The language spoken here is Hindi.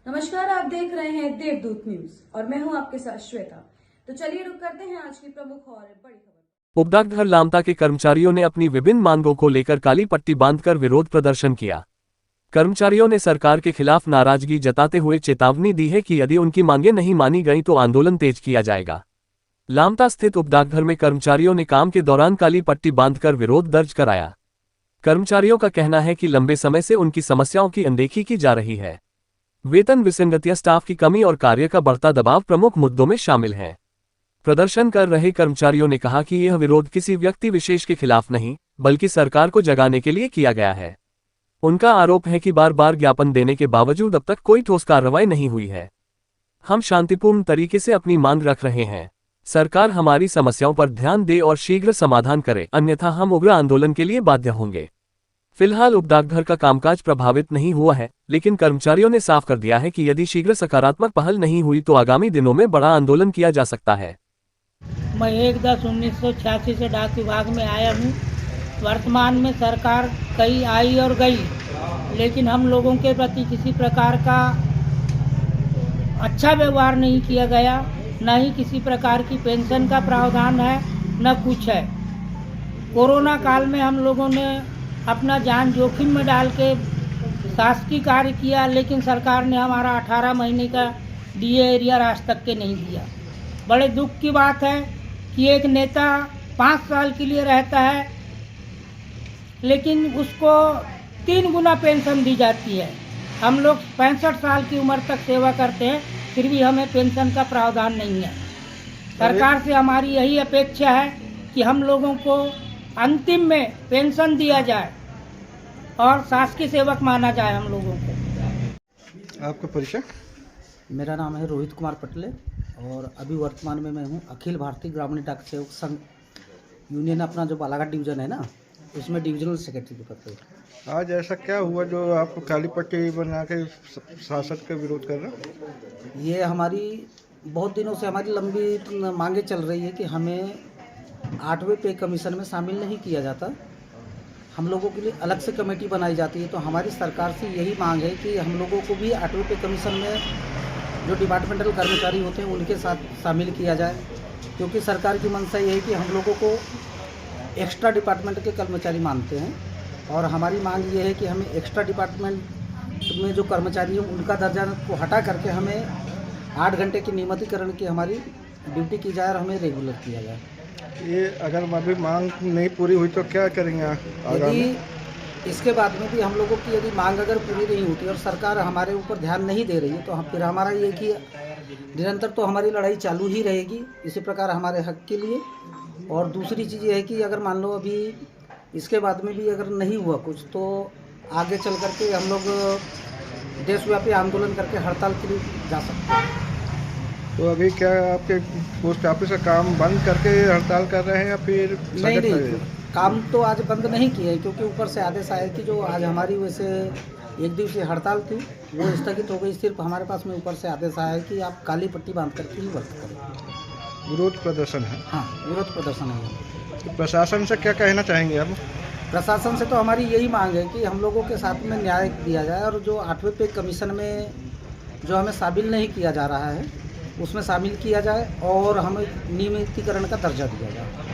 नमस्कार, आप देख रहे हैं देवदूत न्यूज और मैं हूं आपके साथ श्वेता। तो चलिए रुक करते हैं आज की प्रमुख और बड़ी खबर। उपडाकघर लामता के कर्मचारियों ने अपनी विभिन्न मांगों को लेकर काली पट्टी बांधकर विरोध प्रदर्शन किया। कर्मचारियों ने सरकार के खिलाफ नाराजगी जताते हुए चेतावनी दी है कि यदि उनकी मांगें नहीं मानी गईं तो आंदोलन तेज किया जाएगा। लामता स्थित उपडाकघर में कर्मचारियों ने काम के दौरान काली पट्टी बांधकर विरोध दर्ज कराया। कर्मचारियों का कहना है कि लंबे समय से उनकी समस्याओं की अनदेखी की जा रही है। वेतन विसंगतियां, स्टाफ की कमी और कार्य का बढ़ता दबाव प्रमुख मुद्दों में शामिल हैं। प्रदर्शन कर रहे कर्मचारियों ने कहा कि यह विरोध किसी व्यक्ति विशेष के खिलाफ नहीं, बल्कि सरकार को जगाने के लिए किया गया है। उनका आरोप है कि बार बार ज्ञापन देने के बावजूद अब तक कोई ठोस कार्रवाई नहीं हुई है। हम शांतिपूर्ण तरीके से अपनी मांग रख रहे हैं। सरकार हमारी समस्याओं पर ध्यान दे और शीघ्र समाधान करे, अन्यथा हम उग्र आंदोलन के लिए बाध्य होंगे। फिलहाल उपडाकघर का कामकाज प्रभावित नहीं हुआ है, लेकिन कर्मचारियों ने साफ कर दिया है कि यदि शीघ्र सकारात्मक पहल नहीं हुई तो आगामी दिनों में बड़ा आंदोलन किया जा सकता है। मैं 1/10/1986 से डाक विभाग में आया हूँ। वर्तमान में सरकार कई आई और गई, लेकिन हम लोगों के प्रति किसी प्रकार का अच्छा व्यवहार नहीं किया गया। न ही किसी प्रकार की पेंशन का प्रावधान है, न कुछ है। कोरोना काल में हम लोगों ने अपना जान जोखिम में डाल के शासकीय कार्य किया, लेकिन सरकार ने हमारा 18 महीने का डीए एरियर आज तक के नहीं दिया। बड़े दुख की बात है कि एक नेता 5 साल के लिए रहता है, लेकिन उसको 3 गुना पेंशन दी जाती है। हम लोग 65 साल की उम्र तक सेवा करते हैं, फिर भी हमें पेंशन का प्रावधान नहीं है। सरकार से हमारी यही अपेक्षा है कि हम लोगों को अंतिम में पेंशन दिया जाए और शासकीय सेवक माना जाए हम लोगों को। आपका परिचय? मेरा नाम है रोहित कुमार पटले और अभी वर्तमान में मैं हूँ अखिल भारतीय ग्रामीण डाक सेवक संघ यूनियन, अपना जो बालाघाट डिवीज़न है ना, उसमें डिविजनल सेक्रेटरी के पद पर। आज ऐसा क्या हुआ जो आप काली पट्टी बना के शासक का विरोध कर रहे हो? ये हमारी बहुत दिनों से हमारी लंबी मांगे चल रही है कि हमें 8वें पे कमीशन में शामिल नहीं किया जाता। हम लोगों के लिए अलग से कमेटी बनाई जाती है। तो हमारी सरकार से यही मांग है कि हम लोगों को भी 8वें पे कमीशन में जो डिपार्टमेंटल कर्मचारी होते हैं उनके साथ शामिल किया जाए, क्योंकि सरकार की मंशा ये है कि हम लोगों को एक्स्ट्रा डिपार्टमेंट के कर्मचारी मानते हैं। और हमारी मांग ये है कि हमें एक्स्ट्रा डिपार्टमेंट में जो कर्मचारी हैं उनका दर्जा को हटा करके हमें 8 घंटे की नियमितीकरण की हमारी ड्यूटी की जाए और हमें रेगुलर किया जाए। ये अगर अभी मांग नहीं पूरी हुई तो क्या करेंगे आगामी? यदि इसके बाद में भी हम लोगों की यदि मांग अगर पूरी नहीं होती और सरकार हमारे ऊपर ध्यान नहीं दे रही है तो फिर हमारा ये कि निरंतर तो हमारी लड़ाई चालू ही रहेगी इसी प्रकार हमारे हक के लिए। और दूसरी चीज़ ये है कि अगर मान लो अभी इसके बाद में भी अगर नहीं हुआ कुछ तो आगे चल करके हम लोग देशव्यापी आंदोलन करके हड़ताल के लिए जा सकते हैं। तो अभी क्या आपके पोस्ट ऑफिस का काम बंद करके हड़ताल कर रहे हैं या फिर नहीं, काम तो आज बंद नहीं किया है, क्योंकि ऊपर से आदेश आया कि जो आज हमारी वैसे 1 दिवसीय हड़ताल थी वो स्थगित हो गई। सिर्फ हमारे पास में ऊपर से आदेश आया है कि आप काली पट्टी बांध करके ही वर्क करें। विरोध प्रदर्शन है? हाँ, विरोध प्रदर्शन है। तो प्रशासन से क्या कहना चाहेंगे आप? प्रशासन से तो हमारी यही मांग है कि हम लोगों के साथ में न्याय दिया जाए और जो 8वें पे कमीशन में जो हमें शामिल नहीं किया जा रहा है उसमें शामिल किया जाए और हमें नियमितीकरण का दर्जा दिया जाए।